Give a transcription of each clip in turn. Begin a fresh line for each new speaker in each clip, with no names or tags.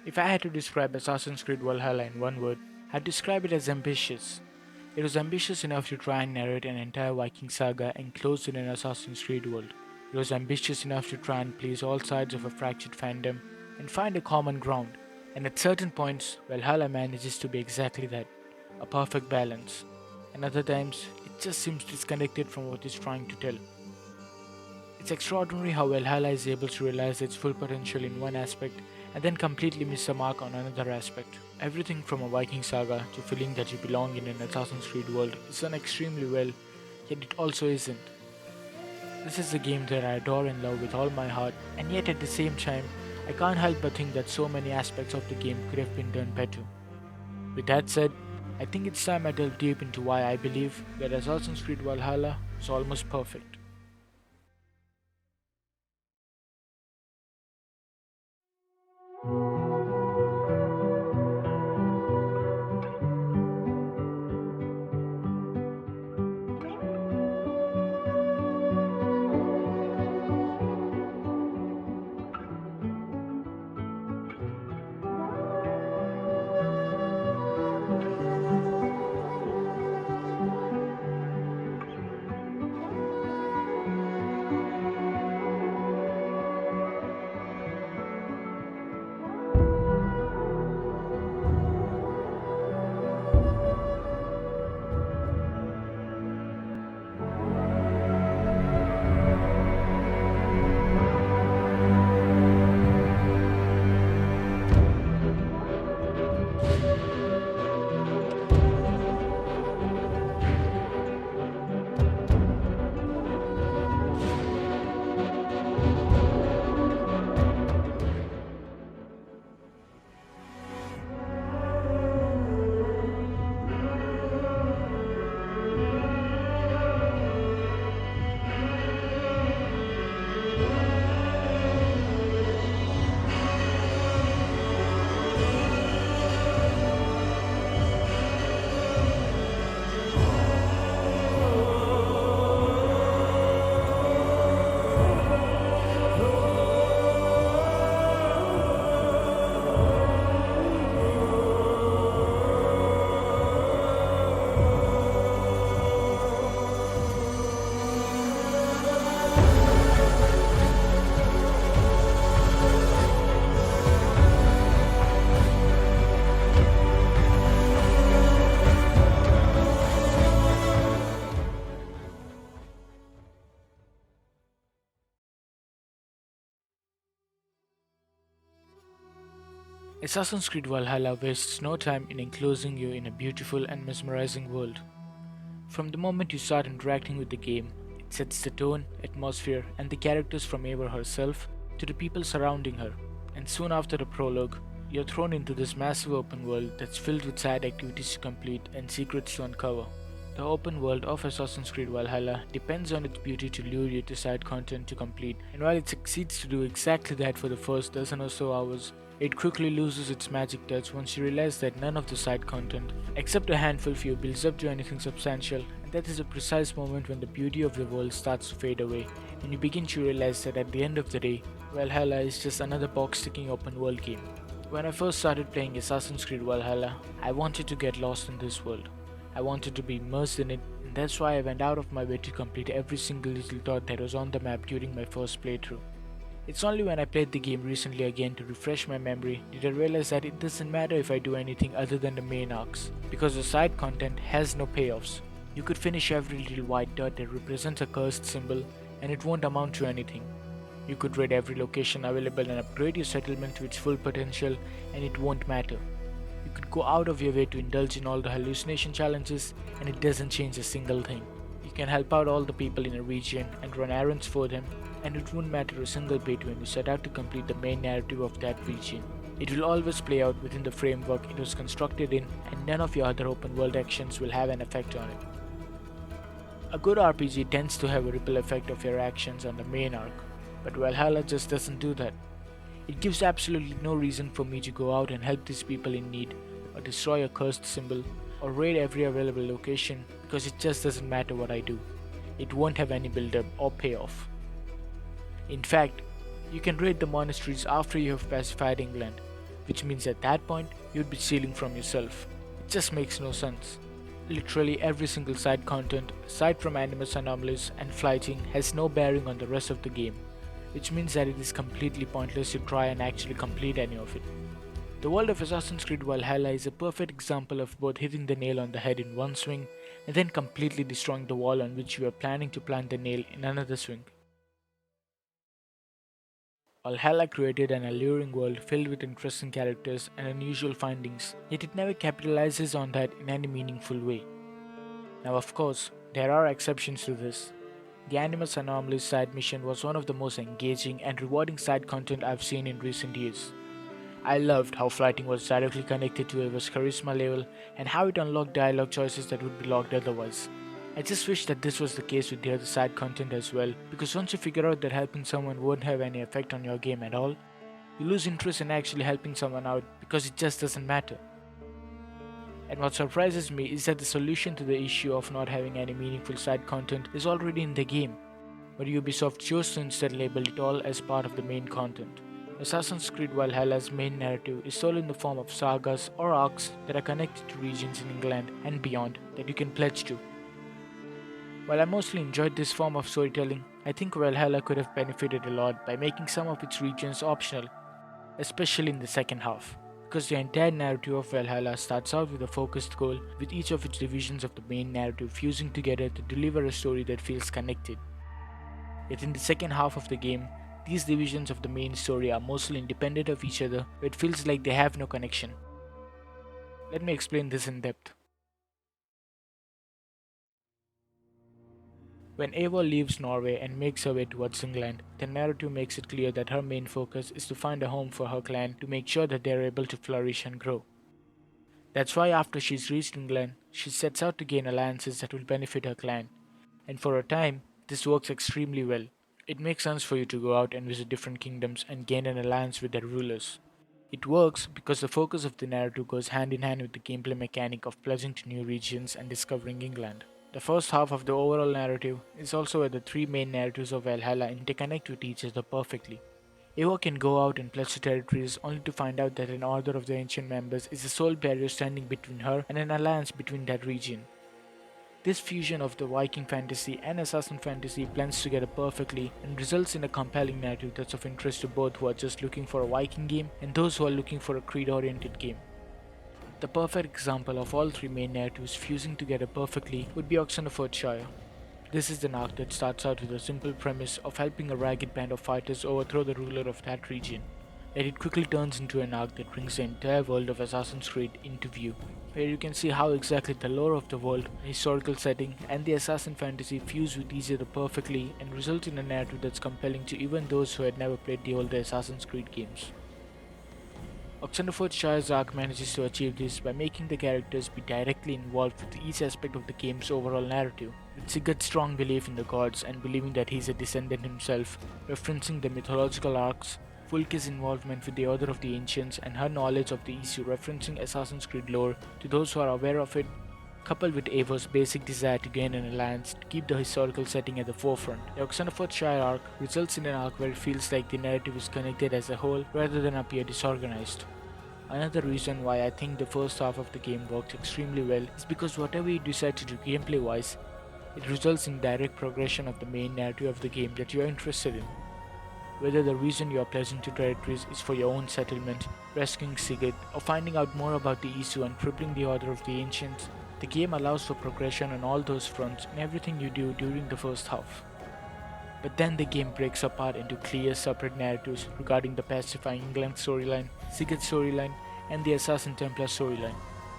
If I had to describe Assassin's Creed Valhalla in one word, I'd describe it as ambitious. It was ambitious enough to try and narrate an entire Viking saga enclosed in an Assassin's Creed world. It was ambitious enough to try and please all sides of a fractured fandom and find a common ground. And at certain points, Valhalla manages to be exactly that, a perfect balance. And other times, it just seems disconnected from what it's trying to tell. It's extraordinary how Valhalla is able to realize its full potential in one aspect and then completely miss the mark on another aspect. Everything from a Viking saga to feeling that you belong in an Assassin's Creed world is done extremely well, yet it also isn't. This is a game that I adore and love with all my heart, and yet at the same time, I can't help but think that so many aspects of the game could have been done better. With that said, I think it's time I delve deep into why I believe that Assassin's Creed Valhalla is almost perfect. Assassin's Creed Valhalla wastes no time in enclosing you in a beautiful and mesmerizing world. From the moment you start interacting with the game, it sets the tone, atmosphere, and the characters from Eivor herself to the people surrounding her. And soon after the prologue, you're thrown into this massive open world that's filled with side activities to complete and secrets to uncover. The open world of Assassin's Creed Valhalla depends on its beauty to lure you to side content to complete, and while it succeeds to do exactly that for the first dozen or so hours, it quickly loses its magic touch once you realize that none of the side content, except a handful few, builds up to anything substantial, and that is a precise moment when the beauty of the world starts to fade away, and you begin to realize that at the end of the day, Valhalla is just another box-ticking open world game. When I first started playing Assassin's Creed Valhalla, I wanted to get lost in this world. I wanted to be immersed in it, and that's why I went out of my way to complete every single little dot that was on the map during my first playthrough. It's only when I played the game recently again to refresh my memory did I realize that it doesn't matter if I do anything other than the main arcs, because the side content has no payoffs. You could finish every little white dot that represents a cursed symbol, and it won't amount to anything. You could raid every location available and upgrade your settlement to its full potential, and it won't matter. You could go out of your way to indulge in all the hallucination challenges, and it doesn't change a single thing. You can help out all the people in a region and run errands for them, and it won't matter a single bit when you set out to complete the main narrative of that region. It will always play out within the framework it was constructed in, and none of your other open world actions will have an effect on it. A good RPG tends to have a ripple effect of your actions on the main arc, but Valhalla just doesn't do that. It gives absolutely no reason for me to go out and help these people in need, or destroy a cursed symbol, or raid every available location because it just doesn't matter what I do. It won't have any build up or payoff. In fact, you can raid the monasteries after you have pacified England, which means at that point you'd be stealing from yourself. It just makes no sense. Literally every single side content, aside from animus anomalies and flighting, has no bearing on the rest of the game, which means that it is completely pointless to try and actually complete any of it. The world of Assassin's Creed Valhalla is a perfect example of both hitting the nail on the head in one swing and then completely destroying the wall on which you were planning to plant the nail in another swing. Valhalla created an alluring world filled with interesting characters and unusual findings, yet it never capitalizes on that in any meaningful way. Now, of course, there are exceptions to this. The Animus Anomalies side mission was one of the most engaging and rewarding side content I've seen in recent years. I loved how flighting was directly connected to Ava's charisma level and how it unlocked dialogue choices that would be locked otherwise. I just wish that this was the case with the other side content as well, because once you figure out that helping someone won't have any effect on your game at all, you lose interest in actually helping someone out because it just doesn't matter. And what surprises me is that the solution to the issue of not having any meaningful side content is already in the game, but Ubisoft chose to instead label it all as part of the main content. Assassin's Creed Valhalla's main narrative is told in the form of sagas or arcs that are connected to regions in England and beyond that you can pledge to. While I mostly enjoyed this form of storytelling, I think Valhalla could have benefited a lot by making some of its regions optional, especially in the second half, because the entire narrative of Valhalla starts out with a focused goal, with each of its divisions of the main narrative fusing together to deliver a story that feels connected. Yet in the second half of the game, these divisions of the main story are mostly independent of each other, where it feels like they have no connection. Let me explain this in depth. When Ava leaves Norway and makes her way towards England, the narrative makes it clear that her main focus is to find a home for her clan to make sure that they are able to flourish and grow. That's why after she's reached England, she sets out to gain alliances that will benefit her clan, and for a time, this works extremely well. It makes sense for you to go out and visit different kingdoms and gain an alliance with their rulers. It works because the focus of the narrative goes hand in hand with the gameplay mechanic of pledging to new regions and discovering England. The first half of the overall narrative is also where the three main narratives of Valhalla interconnect with each other perfectly. Eivor can go out and pledge territories only to find out that an order of the ancient members is the sole barrier standing between her and an alliance between that region. This fusion of the Viking fantasy and assassin fantasy blends together perfectly and results in a compelling narrative that's of interest to both who are just looking for a Viking game and those who are looking for a Creed-oriented game. The perfect example of all three main narratives fusing together perfectly would be Oxenfordshire. This is an arc that starts out with a simple premise of helping a ragged band of fighters overthrow the ruler of that region, yet it quickly turns into an arc that brings the entire world of Assassin's Creed into view, where you can see how exactly the lore of the world, historical setting, and the assassin fantasy fuse with each other perfectly and result in a narrative that's compelling to even those who had never played the older Assassin's Creed games. Oxenfordshire's arc manages to achieve this by making the characters be directly involved with each aspect of the game's overall narrative, with Sigurd's strong belief in the gods and believing that he is a descendant himself, referencing the mythological arcs, Fulke's involvement with the Order of the Ancients and her knowledge of the issue referencing Assassin's Creed lore to those who are aware of it, coupled with Eivor's basic desire to gain an alliance to keep the historical setting at the forefront. The Oxenfordshire arc results in an arc where it feels like the narrative is connected as a whole rather than appear disorganized. Another reason why I think the first half of the game works extremely well is because whatever you decide to do gameplay wise, it results in direct progression of the main narrative of the game that you are interested in. Whether the reason you are pledging to territories is for your own settlement, rescuing Sigurd, or finding out more about the issue and crippling the Order of the Ancients, the game allows for progression on all those fronts in everything you do during the first half. But then the game breaks apart into clear separate narratives regarding the pacifying England storyline, Sigurd's storyline, and the Assassin Templar storyline.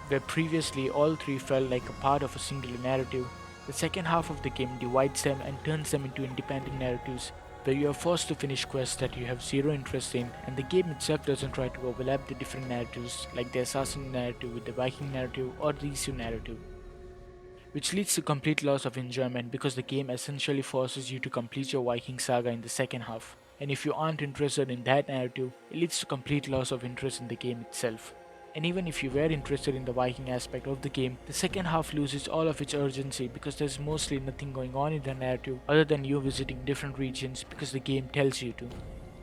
Where previously all three felt like a part of a singular narrative, the second half of the game divides them and turns them into independent narratives where you are forced to finish quests that you have zero interest in, and the game itself doesn't try to overlap the different narratives like the Assassin narrative with the Viking narrative or the issue narrative, which leads to complete loss of enjoyment because the game essentially forces you to complete your Viking saga in the second half, and if you aren't interested in that narrative, it leads to complete loss of interest in the game itself. And even if you were interested in the Viking aspect of the game, the second half loses all of its urgency because there's mostly nothing going on in the narrative other than you visiting different regions because the game tells you to.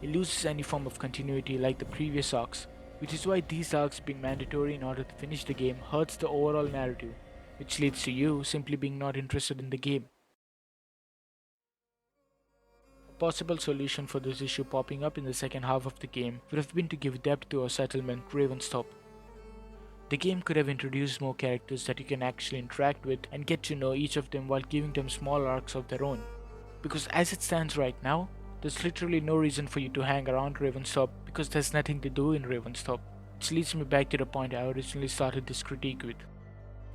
It loses any form of continuity like the previous arcs, which is why these arcs being mandatory in order to finish the game hurts the overall narrative, which leads to you simply being not interested in the game. A possible solution for this issue popping up in the second half of the game would have been to give depth to our settlement, Ravenstop. The game could have introduced more characters that you can actually interact with and get to know each of them while giving them small arcs of their own. Because as it stands right now, there's literally no reason for you to hang around Ravenstop because there's nothing to do in Ravenstop. Which leads me back to the point I originally started this critique with.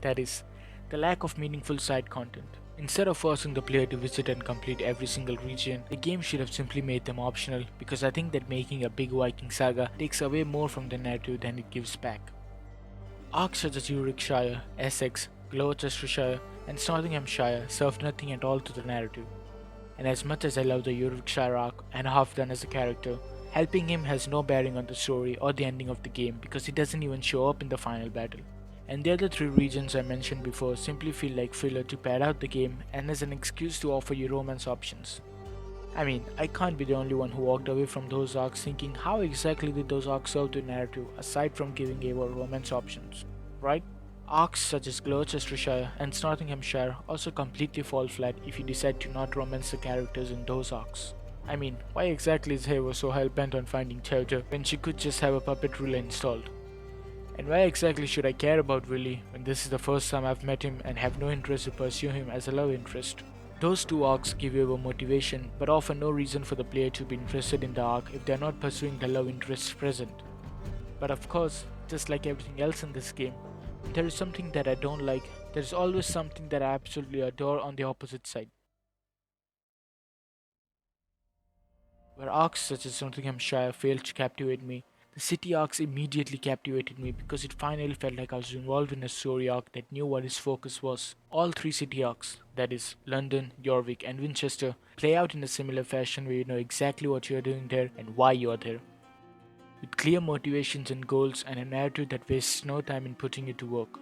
That is, the lack of meaningful side content. Instead of forcing the player to visit and complete every single region, the game should have simply made them optional because I think that making a big Viking saga takes away more from the narrative than it gives back. Arcs such as Warwickshire, Essex, Gloucestershire, and Nottinghamshire served nothing at all to the narrative. And as much as I love the Warwickshire arc and Halfdan as a character, helping him has no bearing on the story or the ending of the game because he doesn't even show up in the final battle. And the other three regions I mentioned before simply feel like filler to pad out the game and as an excuse to offer you romance options. I mean, I can't be the only one who walked away from those arcs thinking how exactly did those arcs serve the narrative aside from giving Eivor romance options, right? Arcs such as Gloucestershire and Nottinghamshire also completely fall flat if you decide to not romance the characters in those arcs. I mean, why exactly is Eivor so hell-bent on finding Teuta when she could just have a puppet ruler installed? And why exactly should I care about Willy when this is the first time I've met him and have no interest to pursue him as a love interest? Those two arcs give you a motivation but offer no reason for the player to be interested in the arc if they are not pursuing the love interests present. But of course, just like everything else in this game, if there is something that I don't like, there is always something that I absolutely adore on the opposite side. Where arcs such as Nottinghamshire failed to captivate me, the city arcs immediately captivated me because it finally felt like I was involved in a story arc that knew what its focus was. All three city arcs, that is, London, York, and Winchester, play out in a similar fashion where you know exactly what you are doing there and why you are there. With clear motivations and goals and a narrative that wastes no time in putting it to work.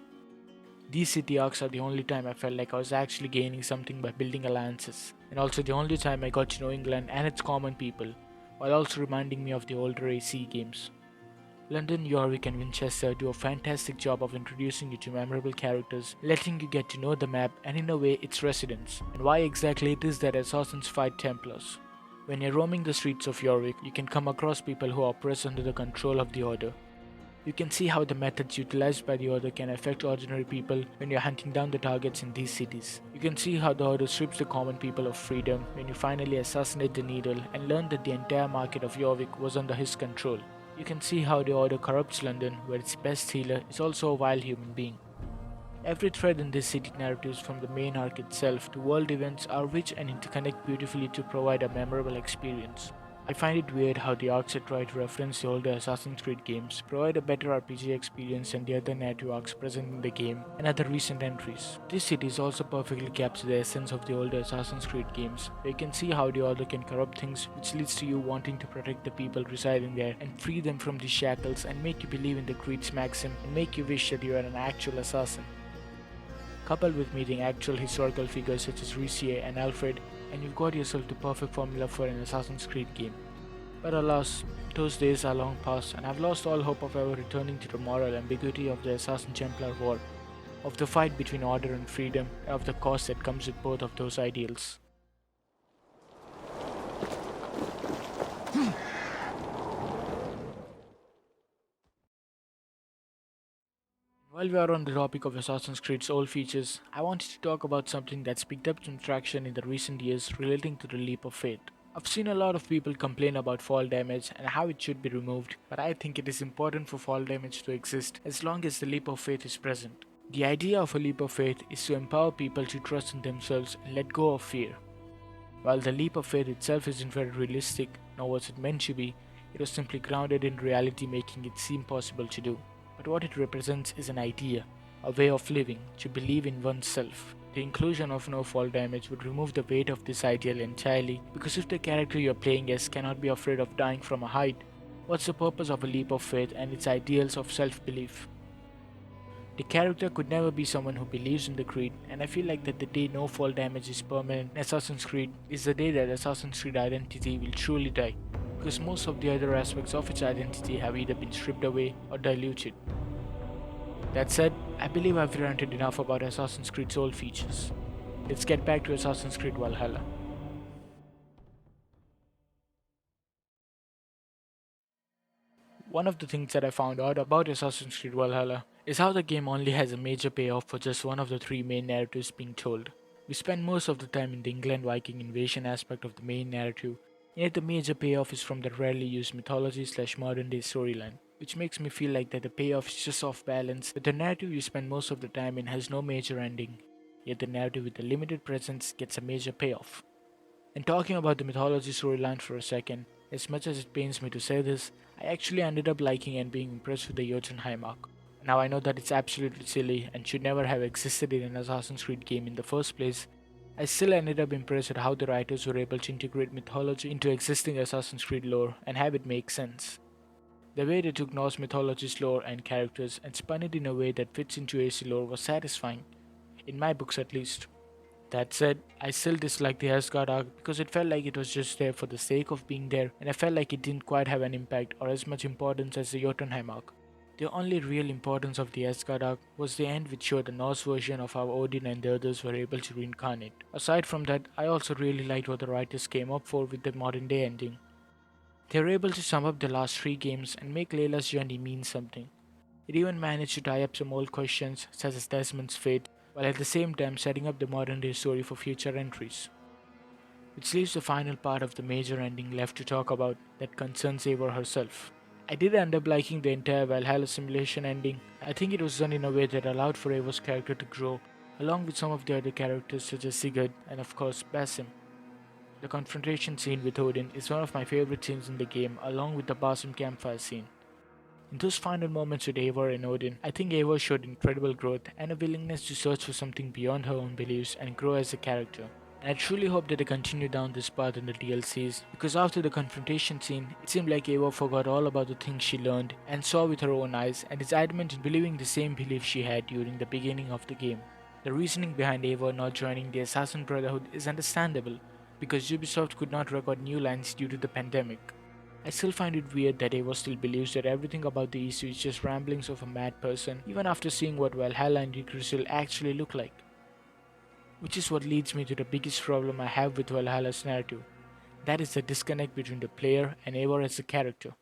These city arcs are the only time I felt like I was actually gaining something by building alliances, and also the only time I got to know England and its common people, while also reminding me of the older AC games. London, York, and Winchester do a fantastic job of introducing you to memorable characters, letting you get to know the map and in a way its residents, and why exactly it is that assassins fight Templars. When you're roaming the streets of York, you can come across people who operate under the control of the Order. You can see how the methods utilized by the Order can affect ordinary people when you're hunting down the targets in these cities. You can see how the Order strips the common people of freedom when you finally assassinate the Needle and learn that the entire market of York was under his control. You can see how the Order corrupts London, where its best healer is also a vile human being. Every thread in this city narratives from the main arc itself to world events are rich and interconnect beautifully to provide a memorable experience. I find it weird how the arcs that try to reference the older Assassin's Creed games provide a better RPG experience than the other narrative arcs present in the game and other recent entries. This cities also perfectly capture the essence of the older Assassin's Creed games, where you can see how the Order can corrupt things, which leads to you wanting to protect the people residing there and free them from these shackles and make you believe in the Creed's maxim and make you wish that you are an actual assassin. Coupled with meeting actual historical figures such as Rissier and Alfred, and you've got yourself the perfect formula for an Assassin's Creed game. But alas, those days are long past, and I've lost all hope of ever returning to the moral ambiguity of the Assassin-Templar War, of the fight between order and freedom, and of the cost that comes with both of those ideals. While we are on the topic of Assassin's Creed's old features, I wanted to talk about something that's picked up some traction in the recent years relating to the leap of faith. I've seen a lot of people complain about fall damage and how it should be removed, but I think it is important for fall damage to exist as long as the leap of faith is present. The idea of a leap of faith is to empower people to trust in themselves and let go of fear. While the leap of faith itself isn't very realistic, nor was it meant to be, it was simply grounded in reality, making it seem possible to do. But what it represents is an idea, a way of living, to believe in oneself. The inclusion of no fall damage would remove the weight of this ideal entirely, because if the character you're playing as cannot be afraid of dying from a height, what's the purpose of a leap of faith and its ideals of self-belief? The character could never be someone who believes in the Creed, and I feel like that the day no fall damage is permanent in Assassin's Creed is the day that Assassin's Creed identity will truly die. because most of the other aspects of its identity have either been stripped away or diluted. That said, I believe I've ranted enough about Assassin's Creed's old features. Let's get back to Assassin's Creed Valhalla. One of the things that I found out about Assassin's Creed Valhalla is how the game only has a major payoff for just one of the three main narratives being told. We spend most of the time in the England Viking invasion aspect of the main narrative, yet the major payoff is from the rarely used mythology/modern day storyline, which makes me feel like that the payoff is just off balance, but the narrative you spend most of the time in has no major ending, yet the narrative with a limited presence gets a major payoff. And talking about the mythology storyline for a second, as much as it pains me to say this, I actually ended up liking and being impressed with the Jotunheim arc. Now I know that it's absolutely silly and should never have existed in an Assassin's Creed game in the first place. I still ended up impressed at how the writers were able to integrate mythology into existing Assassin's Creed lore and have it make sense. The way they took Norse mythology's lore and characters and spun it in a way that fits into AC lore was satisfying, in my books at least. That said, I still dislike the Asgard arc because it felt like it was just there for the sake of being there, and I felt like it didn't quite have an impact or as much importance as the Jotunheim arc. The only real importance of the Asgard arc was the end, which showed the Norse version of how Odin and the others were able to reincarnate. Aside from that, I also really liked what the writers came up for with the modern day ending. They were able to sum up the last three games and make Layla's journey mean something. It even managed to tie up some old questions, such as Desmond's fate, while at the same time setting up the modern day story for future entries. Which leaves the final part of the major ending left to talk about that concerns Eivor herself. I did end up liking the entire Valhalla simulation ending. I think it was done in a way that allowed for Eivor's character to grow, along with some of the other characters such as Sigurd and of course Basim. The confrontation scene with Odin is one of my favorite scenes in the game, along with the Basim campfire scene. In those final moments with Eivor and Odin, I think Eivor showed incredible growth and a willingness to search for something beyond her own beliefs and grow as a character. And I truly hope that they continue down this path in the DLCs, because after the confrontation scene, it seemed like Eivor forgot all about the things she learned and saw with her own eyes and is adamant in believing the same belief she had during the beginning of the game. The reasoning behind Eivor not joining the Assassin Brotherhood is understandable, because Ubisoft could not record new lines due to the pandemic. I still find it weird that Ava still believes that everything about the issue is just ramblings of a mad person, even after seeing what Valhalla and Yggdrasil actually look like. Which is what leads me to the biggest problem I have with Valhalla's narrative. That is the disconnect between the player and Eivor as a character.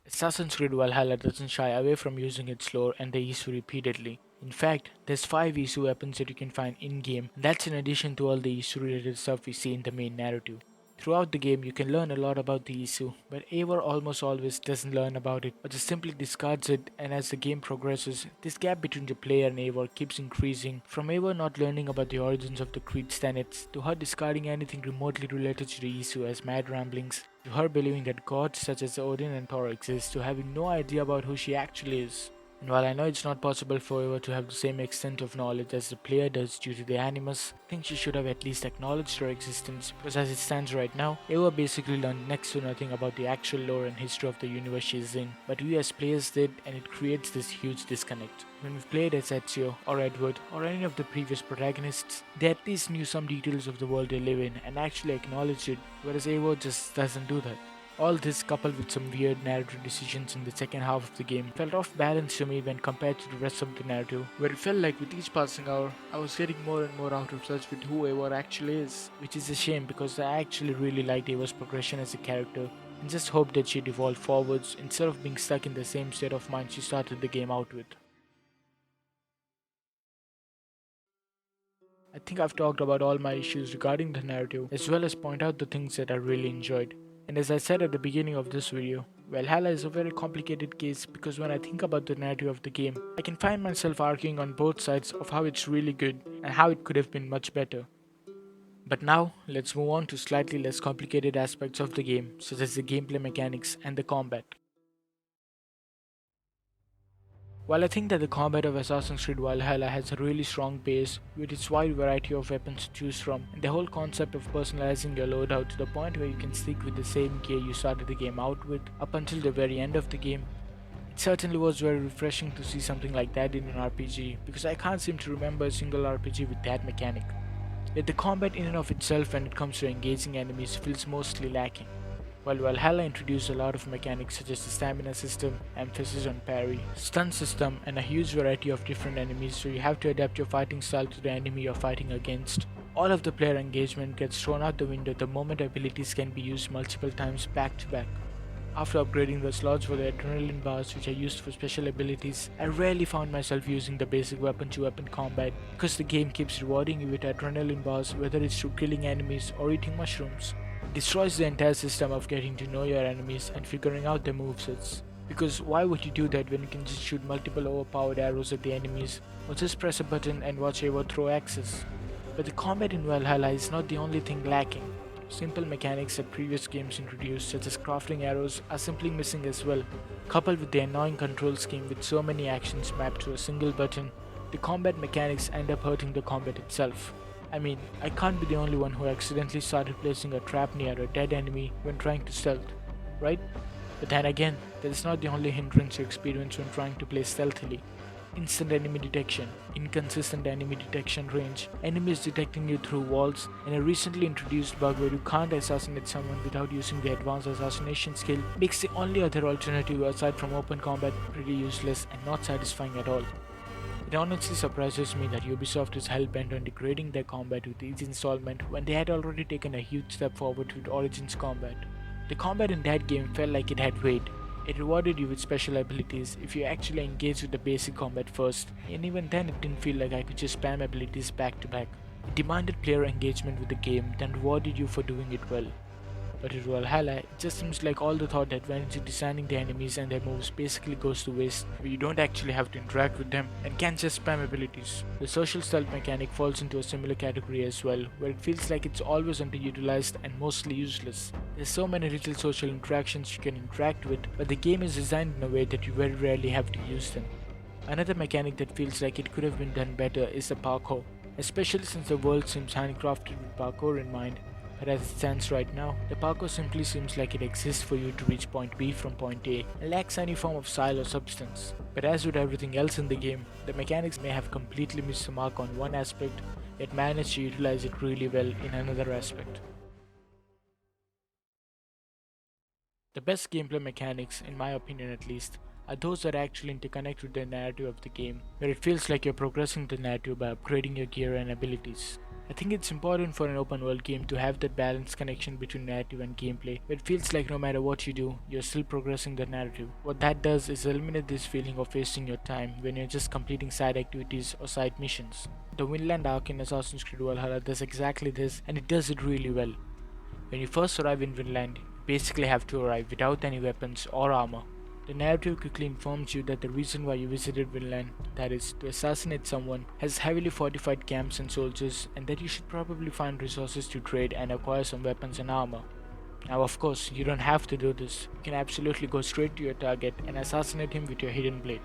Assassin's Creed Valhalla doesn't shy away from using its lore and the Isu repeatedly. In fact, there's 5 Isu weapons that you can find in-game, and that's in addition to all the Isu related stuff we see in the main narrative. Throughout the game, you can learn a lot about the Isu, but Eivor almost always doesn't learn about it or just simply discards it, and as the game progresses, this gap between the player and Eivor keeps increasing, from Eivor not learning about the origins of the Creed's tenets, to her discarding anything remotely related to the Isu as mad ramblings, to her believing that gods such as Odin and Thor exist, to having no idea about who she actually is. And while I know it's not possible for Eva to have the same extent of knowledge as the player does due to the animus, I think she should have at least acknowledged her existence, because as it stands right now, Eva basically learned next to nothing about the actual lore and history of the universe she's in, but we as players did, and it creates this huge disconnect. When we've played as Ezio, or Edward, or any of the previous protagonists, they at least knew some details of the world they live in and actually acknowledged it, whereas Eva just doesn't do that. All this, coupled with some weird narrative decisions in the second half of the game, felt off balance to me when compared to the rest of the narrative, where it felt like with each passing hour, I was getting more and more out of touch with who Eivor actually is, which is a shame because I actually really liked Eivor's progression as a character, and just hoped that she'd evolve forwards instead of being stuck in the same state of mind she started the game out with. I think I've talked about all my issues regarding the narrative, as well as point out the things that I really enjoyed. And as I said at the beginning of this video, Valhalla is a very complicated case because when I think about the narrative of the game, I can find myself arguing on both sides of how it's really good and how it could have been much better. But now, let's move on to slightly less complicated aspects of the game, such as the gameplay mechanics and the combat. While I think that the combat of Assassin's Creed Valhalla has a really strong base with its wide variety of weapons to choose from, and the whole concept of personalizing your loadout to the point where you can stick with the same gear you started the game out with up until the very end of the game, it certainly was very refreshing to see something like that in an RPG, because I can't seem to remember a single RPG with that mechanic. Yet the combat in and of itself when it comes to engaging enemies feels mostly lacking. While Valhalla introduced a lot of mechanics such as the stamina system, emphasis on parry, stun system, and a huge variety of different enemies, so you have to adapt your fighting style to the enemy you're fighting against, all of the player engagement gets thrown out the window the moment abilities can be used multiple times back to back. After upgrading the slots for the adrenaline bars which I used for special abilities, I rarely found myself using the basic weapon to weapon combat because the game keeps rewarding you with adrenaline bars whether it's through killing enemies or eating mushrooms. It destroys the entire system of getting to know your enemies and figuring out their movesets. Because why would you do that when you can just shoot multiple overpowered arrows at the enemies or just press a button and watch Evo throw axes? But the combat in Valhalla is not the only thing lacking. Simple mechanics that previous games introduced, such as crafting arrows, are simply missing as well. Coupled with the annoying control scheme with so many actions mapped to a single button, the combat mechanics end up hurting the combat itself. I mean, I can't be the only one who accidentally started placing a trap near a dead enemy when trying to stealth, right? But then again, that is not the only hindrance you experience when trying to play stealthily. Instant enemy detection, inconsistent enemy detection range, enemies detecting you through walls, and a recently introduced bug where you can't assassinate someone without using the advanced assassination skill makes the only other alternative aside from open combat pretty useless and not satisfying at all. It honestly surprises me that Ubisoft is hell-bent on degrading their combat with each installment when they had already taken a huge step forward with Origins combat. The combat in that game felt like it had weight. It rewarded you with special abilities if you actually engaged with the basic combat first, and even then it didn't feel like I could just spam abilities back to back. It demanded player engagement with the game, then rewarded you for doing it well. But with Valhalla, it just seems like all the thought that went into designing the enemies and their moves basically goes to waste, where you don't actually have to interact with them and can just spam abilities. The social stealth mechanic falls into a similar category as well, where it feels like it's always underutilized and mostly useless. There's so many little social interactions you can interact with, but the game is designed in a way that you very rarely have to use them. Another mechanic that feels like it could have been done better is the parkour, especially since the world seems handcrafted with parkour in mind. But as it stands right now, the parkour simply seems like it exists for you to reach point B from point A and lacks any form of style or substance. But as with everything else in the game, the mechanics may have completely missed the mark on one aspect, yet managed to utilize it really well in another aspect. The best gameplay mechanics, in my opinion at least, are those that actually interconnect with the narrative of the game, where it feels like you're progressing the narrative by upgrading your gear and abilities. I think it's important for an open world game to have that balanced connection between narrative and gameplay, where it feels like no matter what you do, you're still progressing the narrative. What that does is eliminate this feeling of wasting your time when you're just completing side activities or side missions. The Vinland arc in Assassin's Creed Valhalla does exactly this, and it does it really well. When you first arrive in Vinland, you basically have to arrive without any weapons or armor. The narrative quickly informs you that the reason why you visited Vinland, that is, to assassinate someone, has heavily fortified camps and soldiers, and that you should probably find resources to trade and acquire some weapons and armor. Now, of course, you don't have to do this. You can absolutely go straight to your target and assassinate him with your hidden blade.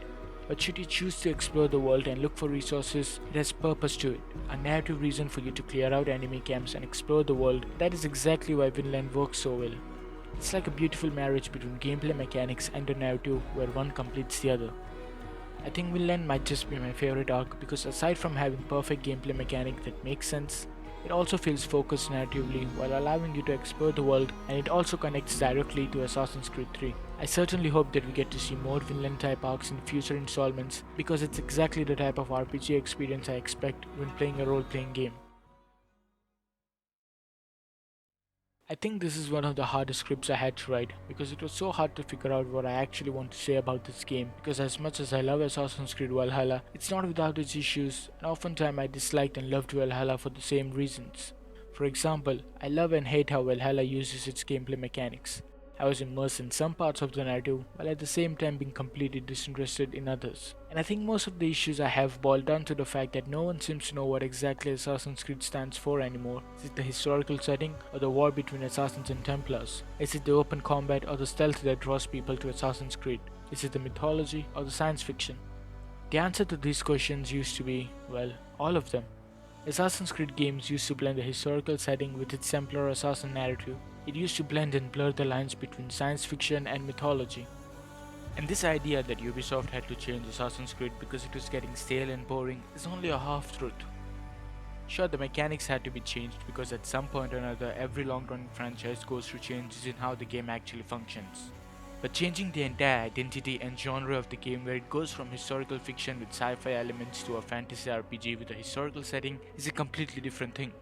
But should you choose to explore the world and look for resources, it has purpose to it, a narrative reason for you to clear out enemy camps and explore the world. That is exactly why Vinland works so well. It's like a beautiful marriage between gameplay mechanics and the narrative where one completes the other. I think Vinland might just be my favorite arc because aside from having perfect gameplay mechanic that makes sense, it also feels focused narratively while allowing you to explore the world, and it also connects directly to Assassin's Creed 3. I certainly hope that we get to see more Vinland type arcs in future installments because it's exactly the type of RPG experience I expect when playing a role playing game. I think this is one of the hardest scripts I had to write because it was so hard to figure out what I actually want to say about this game, because as much as I love Assassin's Creed Valhalla, it's not without its issues, and oftentimes I disliked and loved Valhalla for the same reasons. For example, I love and hate how Valhalla uses its gameplay mechanics. I was immersed in some parts of the narrative while at the same time being completely disinterested in others. And I think most of the issues I have boil down to the fact that no one seems to know what exactly Assassin's Creed stands for anymore. Is it the historical setting or the war between assassins and Templars? Is it the open combat or the stealth that draws people to Assassin's Creed? Is it the mythology or the science fiction? The answer to these questions used to be, well, all of them. Assassin's Creed games used to blend the historical setting with its Templar assassin narrative. It used to blend and blur the lines between science fiction and mythology. And this idea that Ubisoft had to change Assassin's Creed because it was getting stale and boring is only a half truth. Sure, the mechanics had to be changed because at some point or another every long-running franchise goes through changes in how the game actually functions. But changing the entire identity and genre of the game, where it goes from historical fiction with sci-fi elements to a fantasy RPG with a historical setting, is a completely different thing.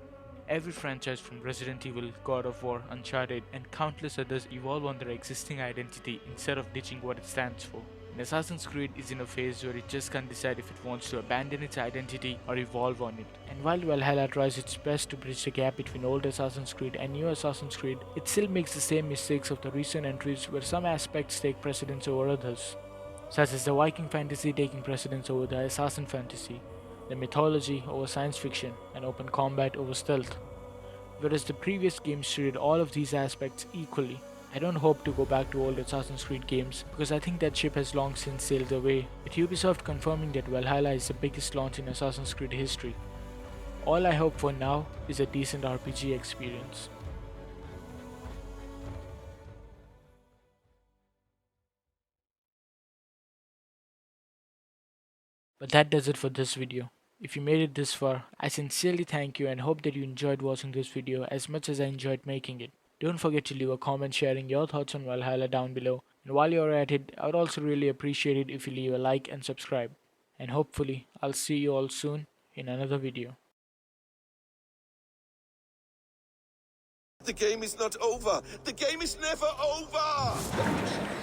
Every franchise from Resident Evil, God of War, Uncharted, and countless others evolve on their existing identity instead of ditching what it stands for. And Assassin's Creed is in a phase where it just can't decide if it wants to abandon its identity or evolve on it. And while Valhalla tries its best to bridge the gap between old Assassin's Creed and new Assassin's Creed, it still makes the same mistakes of the recent entries where some aspects take precedence over others, such as the Viking fantasy taking precedence over the Assassin fantasy, the mythology over science fiction, and open combat over stealth. Whereas the previous games treated all of these aspects equally. I don't hope to go back to old Assassin's Creed games because I think that ship has long since sailed away, with Ubisoft confirming that Valhalla is the biggest launch in Assassin's Creed history. All I hope for now is a decent RPG experience. But that does it for this video. If you made it this far, I sincerely thank you and hope that you enjoyed watching this video as much as I enjoyed making it. Don't forget to leave a comment sharing your thoughts on Valhalla down below, and while you're at it, I would also really appreciate it if you leave a like and subscribe. And hopefully, I'll see you all soon in another video.
The game is not over. The game is never over.